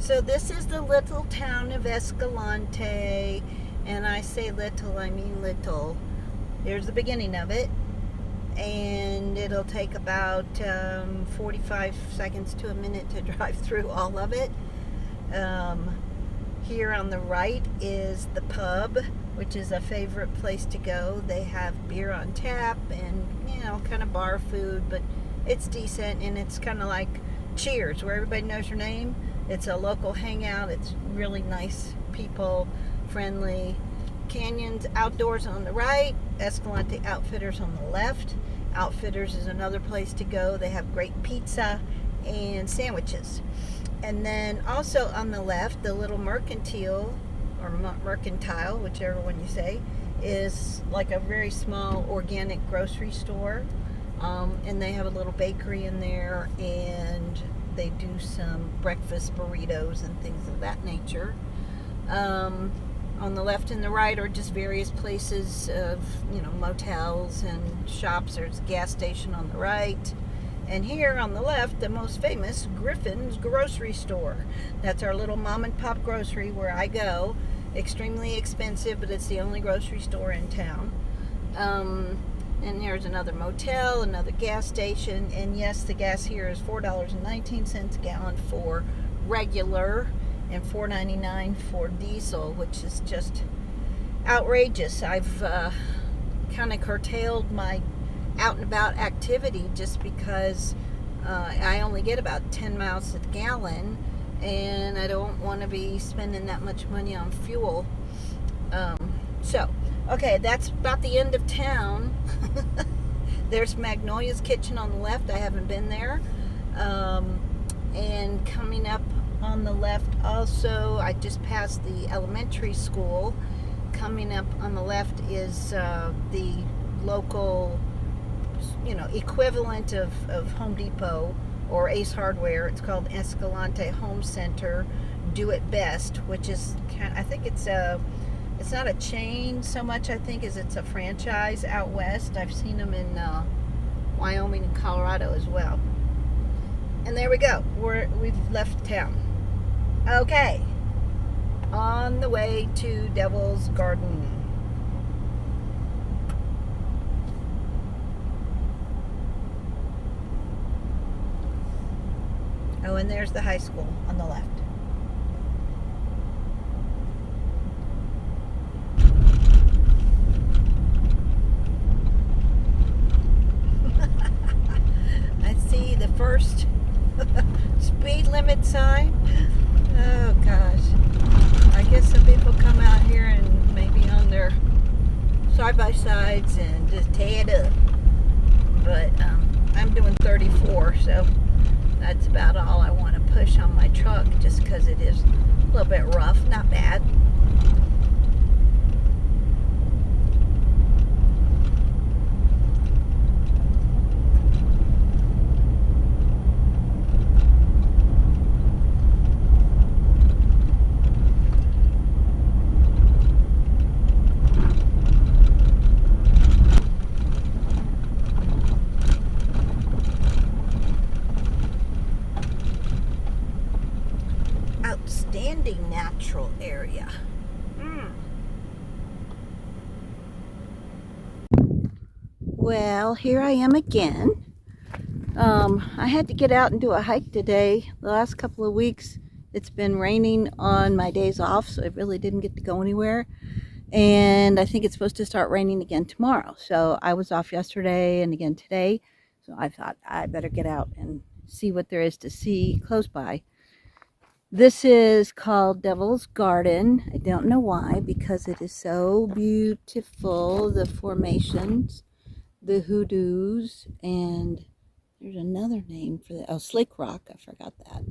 So this is the little town of Escalante, and I say little, I mean little. Here's the beginning of it, and it'll take about 45 seconds to a minute to drive through all of it. Here on the right is the pub, which is a favorite place to go. They have beer on tap and, kind of bar food, but it's decent, and it's kind of like Cheers, where everybody knows your name. It's a local hangout. It's really nice people, friendly. Canyons Outdoors on the right, Escalante Outfitters on the left. Outfitters is another place to go. They have great pizza and sandwiches. And then also on the left, the little mercantile, whichever one you say, is like a very small organic grocery store. And they have a little bakery in there, and they do some breakfast burritos and things of that nature. On the left and the right are just various places of, motels and shops. There's a gas station on the right. And here on the left, the most famous Griffin's Grocery Store. That's our little mom and pop grocery where I go. Extremely expensive, but it's the only grocery store in town. And there's another motel, another gas station. And yes, the gas here is $4.19 a gallon for regular and $4.99 for diesel, which is just outrageous. I've kind of curtailed my out and about activity just because I only get about 10 miles a gallon, and I don't want to be spending that much money on fuel. Okay, that's about the end of town. There's Magnolia's Kitchen on the left. I haven't been there. And coming up on the left also, I just passed the elementary school. Coming up on the left is the local, equivalent of Home Depot or Ace Hardware. It's called Escalante Home Center Do It Best, which is I think it's not a chain so much, I think, as it's a franchise out west. I've seen them in Wyoming and Colorado as well. And there we go. We've left town. Okay. On the way to Devil's Garden. Oh, and there's the high school on the left. I see the first speed limit sign. Oh gosh. I guess some people come out here and maybe on their side-by-sides and just tear it up. But I'm doing 34, so that's about all I want to push on my truck, just because it is a little bit rough. Not bad. Outstanding natural area. Well, here I am again. I had to get out and do a hike today. The last couple of weeks it's been raining on my days off, so I really didn't get to go anywhere. And I think it's supposed to start raining again tomorrow. So I was off yesterday and again today. So I thought I better get out and see what there is to see close by. This is called Devil's Garden. I don't know why, because it is so beautiful. The formations, the hoodoos, and there's another name for that. Oh, Slake Rock. I forgot that.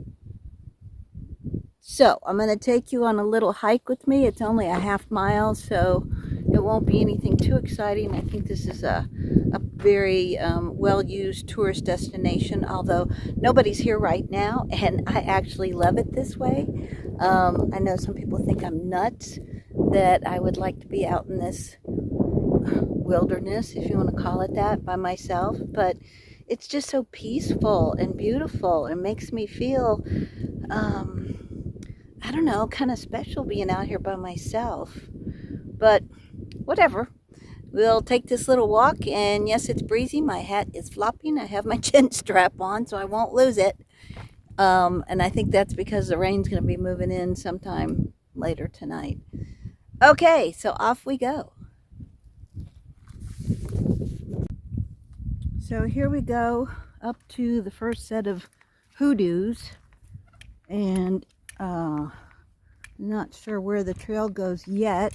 So I'm going to take you on a little hike with me. It's only a half mile, so it won't be anything too exciting. I think this is a very well-used tourist destination, although nobody's here right now, and I actually love it this way. I know some people think I'm nuts that I would like to be out in this wilderness, if you want to call it that, by myself, but it's just so peaceful and beautiful. It makes me feel I don't know, kind of special being out here by myself. But whatever. We'll take this little walk, and yes, it's breezy. My hat is flopping. I have my chin strap on, so I won't lose it. And I think that's because the rain's going to be moving in sometime later tonight. Okay, so off we go. So here we go up to the first set of hoodoos, and not sure where the trail goes yet.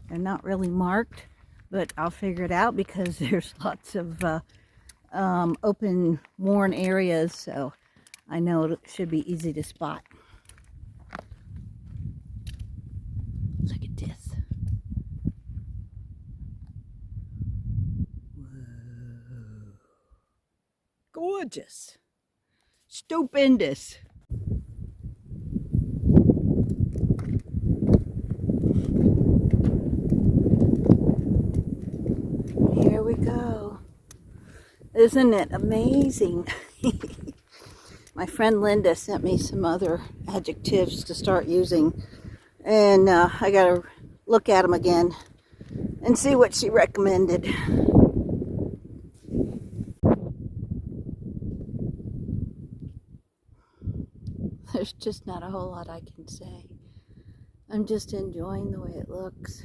They're not really marked, but I'll figure it out because there's lots of open, worn areas, so I know it should be easy to spot. Look at this. Whoa. Gorgeous. Stupendous. Here we go. Isn't it amazing? My friend Linda sent me some other adjectives to start using, and I gotta look at them again and see what she recommended. There's just not a whole lot I can say. I'm just enjoying the way it looks.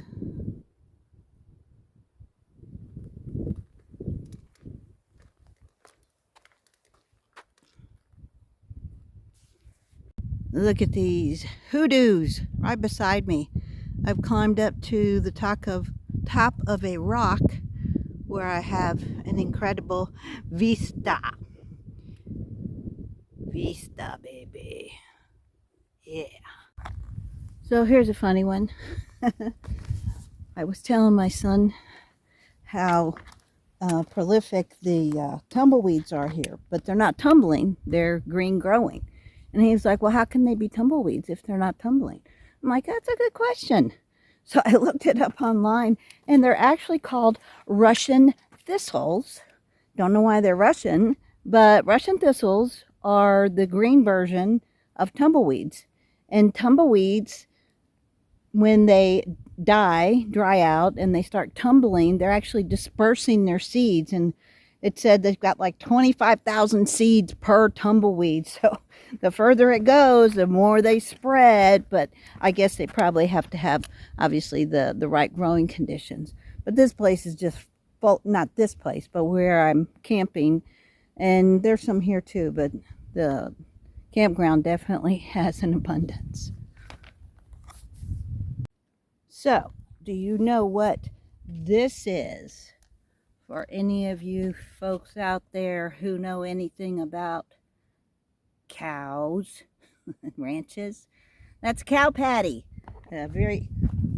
Look at these hoodoos right beside me. I've climbed up to the top of a rock where I have an incredible vista. Vista, baby. Yeah. So here's a funny one. I was telling my son how prolific the tumbleweeds are here, but they're not tumbling, they're green growing. And he was like, well, how can they be tumbleweeds if they're not tumbling? I'm like, that's a good question. So I looked it up online, and they're actually called Russian thistles. Don't know why they're Russian, but Russian thistles are the green version of tumbleweeds. And tumbleweeds, when they dry out, and they start tumbling, they're actually dispersing their seeds. And it said they've got like 25,000 seeds per tumbleweed. So the further it goes, the more they spread. But I guess they probably have to have, obviously, the right growing conditions. But this place is just full, not this place, but where I'm camping. And there's some here too, but the campground definitely has an abundance. So, do you know what this is? For any of you folks out there who know anything about cows and ranches, that's cow patty. A very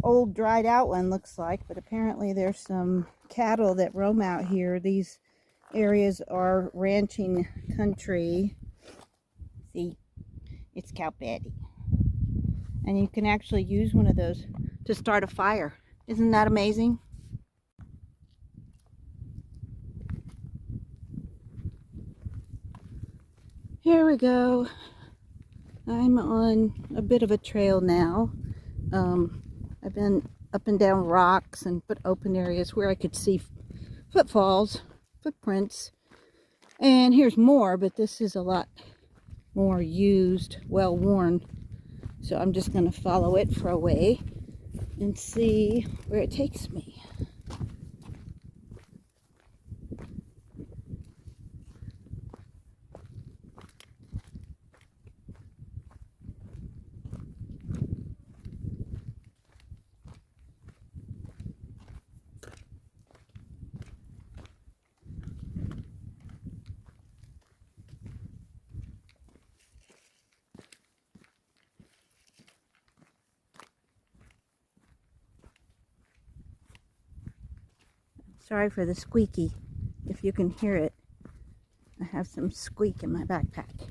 old, dried out one, looks like, but apparently there's some cattle that roam out here. These areas are ranching country. See, it's cow patty. And you can actually use one of those to start a fire. Isn't that amazing? Here we go. I'm on a bit of a trail now. I've been up and down rocks and open areas where I could see footfalls, footprints. And here's more, but this is a lot more used, well worn. So I'm just going to follow it for a way and see where it takes me. Sorry for the squeaky, if you can hear it. I have some squeak in my backpack.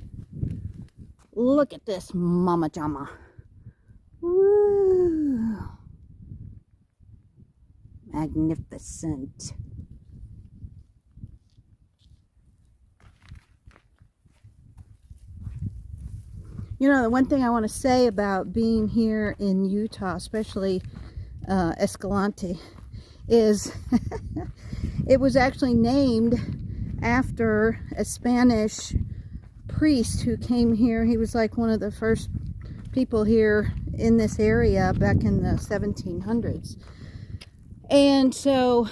Look at this mama jama. Woo! Magnificent. You know, the one thing I want to say about being here in Utah, especially Escalante, is it was actually named after a Spanish priest who came here. He was like one of the first people here in this area back in the 1700s. And so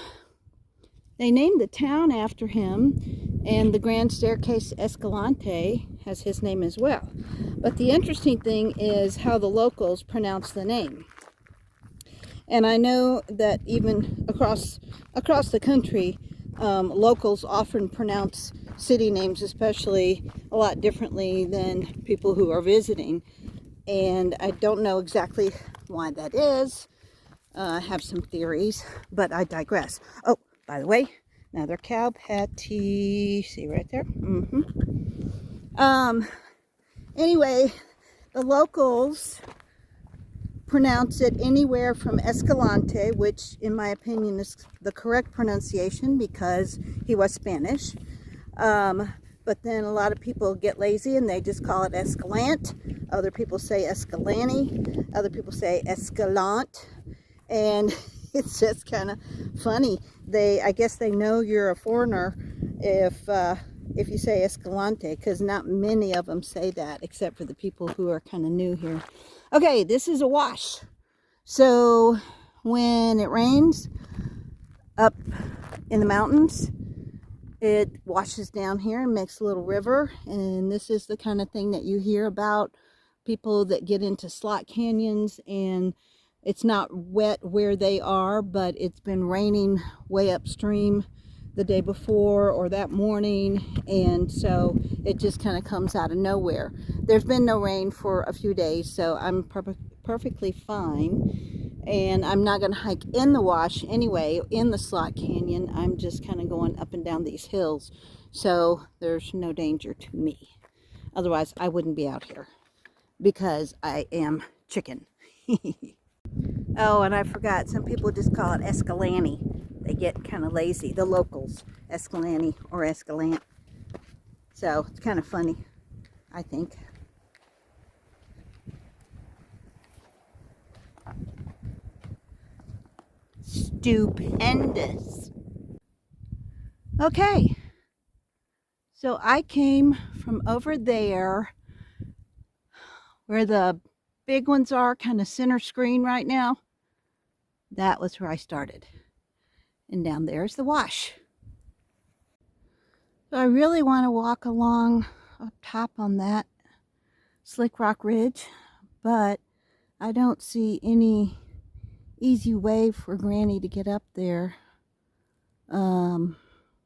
they named the town after him, and the Grand Staircase Escalante has his name as well. But the interesting thing is how the locals pronounce the name. And I know that even across the country, locals often pronounce city names, especially, a lot differently than people who are visiting. And I don't know exactly why that is. I have some theories, but I digress. Oh, by the way, another cow patty. See right there? Anyway, the locals pronounce it anywhere from Escalante, which in my opinion is the correct pronunciation because he was Spanish. But then a lot of people get lazy and they just call it Escalante. Other people say Escalante. Other people say Escalante. And it's just kind of funny. I guess they know you're a foreigner if you say Escalante, because not many of them say that except for the people who are kind of new here. Okay, this is a wash. So when it rains up in the mountains, it washes down here and makes a little river. And this is the kind of thing that you hear about people that get into slot canyons, and it's not wet where they are, but it's been raining way upstream the day before or that morning, and so it just kind of comes out of nowhere. There's been no rain for a few days, so I'm perfectly fine, and I'm not going to hike in the wash anyway, in the slot canyon. I'm just kind of going up and down these hills, so there's no danger to me. Otherwise, I wouldn't be out here because I am chicken. Oh, and I forgot, some people just call it Escalante. They get kind of lazy, the locals, Escalante or Escalante. So it's kind of funny, I think. Stupendous. Okay, so I came from over there where the big ones are, kind of center screen right now. That was where I started. And down there's the wash. So I really want to walk along up top on that Slick Rock Ridge, but I don't see any easy way for Granny to get up there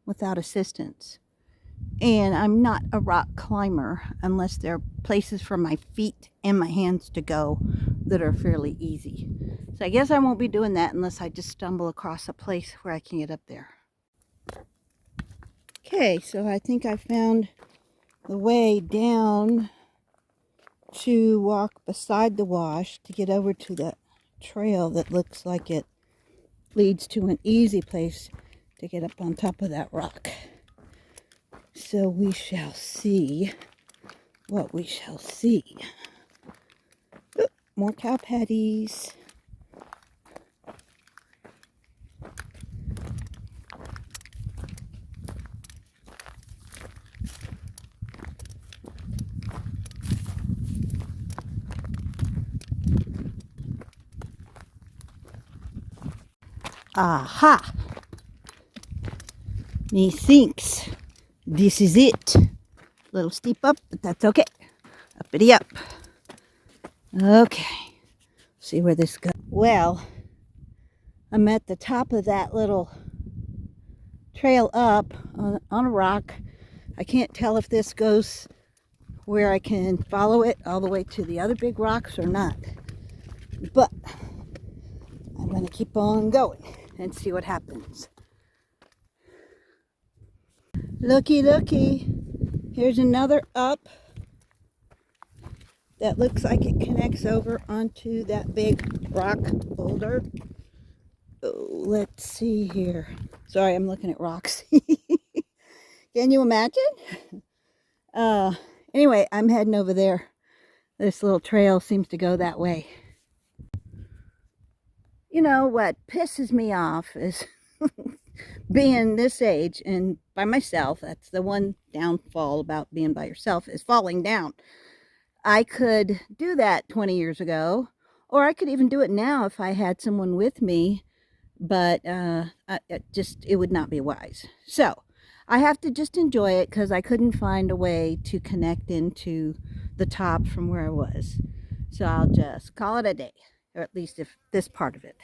without assistance. And I'm not a rock climber unless there are places for my feet and my hands to go that are fairly easy. So I guess I won't be doing that unless I just stumble across a place where I can get up there. Okay, so I think I found the way down to walk beside the wash to get over to the trail that looks like it leads to an easy place to get up on top of that rock. So we shall see what we shall see. Ooh, more cow patties. Aha! Methinks this is it. A little steep up, but that's okay. Uppity up. Okay. See where this goes. Well, I'm at the top of that little trail up on a rock. I can't tell if this goes where I can follow it all the way to the other big rocks or not. But I'm going to keep on going and see what happens. Looky, looky. Here's another up that looks like it connects over onto that big rock boulder. Oh, let's see here. Sorry, I'm looking at rocks. Can you imagine? Anyway, I'm heading over there. This little trail seems to go that way. You know, what pisses me off is being this age and by myself. That's the one downfall about being by yourself, is falling down. I could do that 20 years ago, or I could even do it now if I had someone with me, but it would not be wise. So I have to just enjoy it because I couldn't find a way to connect into the top from where I was. So I'll just call it a day, or at least if this part of it.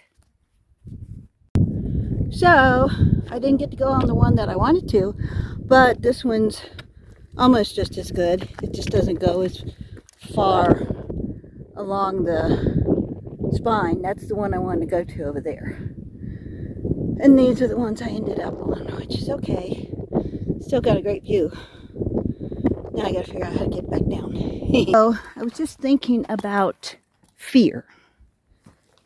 So I didn't get to go on the one that I wanted to, but this one's almost just as good. It just doesn't go as far along the spine. That's the one I wanted to go to over there. And these are the ones I ended up on, which is okay. Still got a great view. Now I gotta figure out how to get back down. So I was just thinking about fear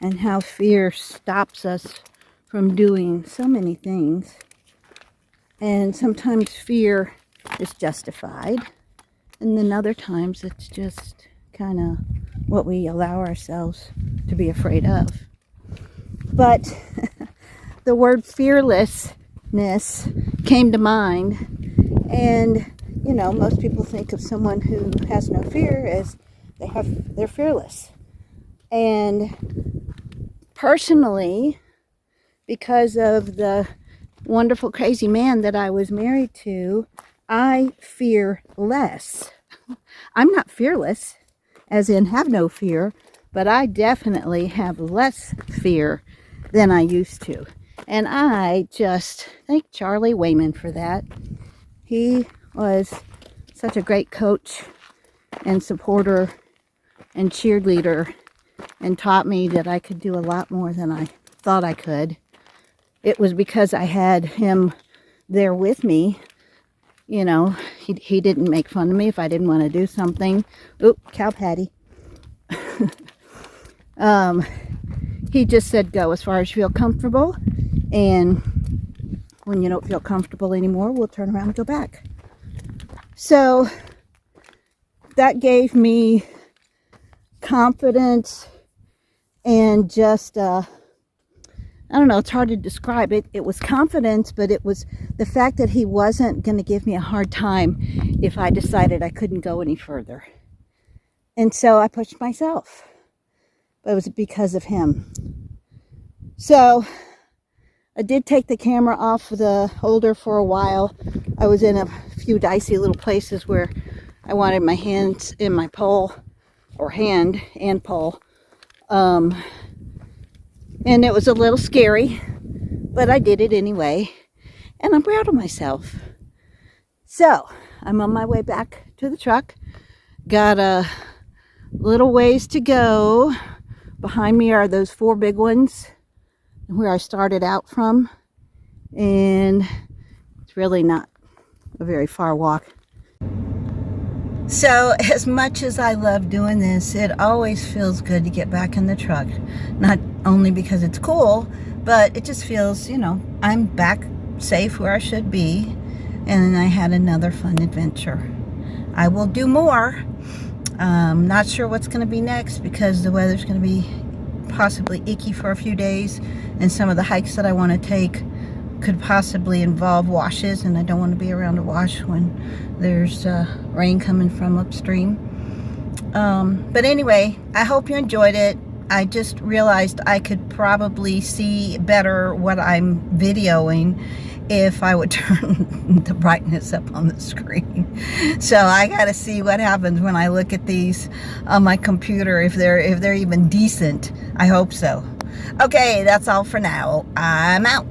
and how fear stops us from doing so many things. And sometimes fear is justified, and then other times it's just kind of what we allow ourselves to be afraid of. But the word fearlessness came to mind, and you know, most people think of someone who has no fear as they're fearless. And personally, because of the wonderful crazy man that I was married to, I fear less. I'm not fearless, as in have no fear, but I definitely have less fear than I used to. And I just thank Charlie Wayman for that. He was such a great coach and supporter and cheerleader, and taught me that I could do a lot more than I thought I could. It was because I had him there with me. You know, he didn't make fun of me if I didn't want to do something. Oop, cow patty. He just said, go as far as you feel comfortable. And when you don't feel comfortable anymore, we'll turn around and go back. So that gave me confidence and just, I don't know, it's hard to describe it. It was confidence, but it was the fact that he wasn't going to give me a hard time if I decided I couldn't go any further. And so I pushed myself. But it was because of him. So I did take the camera off the holder for a while. I was in a few dicey little places where I wanted my hands in my pole, or hand and pole. And it was a little scary, but I did it anyway. And I'm proud of myself. So I'm on my way back to the truck. Got a little ways to go. Behind me are those 4 big ones where I started out from. And it's really not a very far walk. So as much as I love doing this, it always feels good to get back in the truck. Not only because it's cool, but it just feels, you know, I'm back safe where I should be. And I had another fun adventure. I will do more. Not sure what's going to be next because the weather's going to be possibly icky for a few days. And some of the hikes that I want to take could possibly involve washes, and I don't want to be around a wash when there's rain coming from upstream. But anyway, I hope you enjoyed it. I just realized I could probably see better what I'm videoing if I would turn the brightness up on the screen. So I got to see what happens when I look at these on my computer, if they're even decent. I hope so. Okay, that's all for now. I'm out.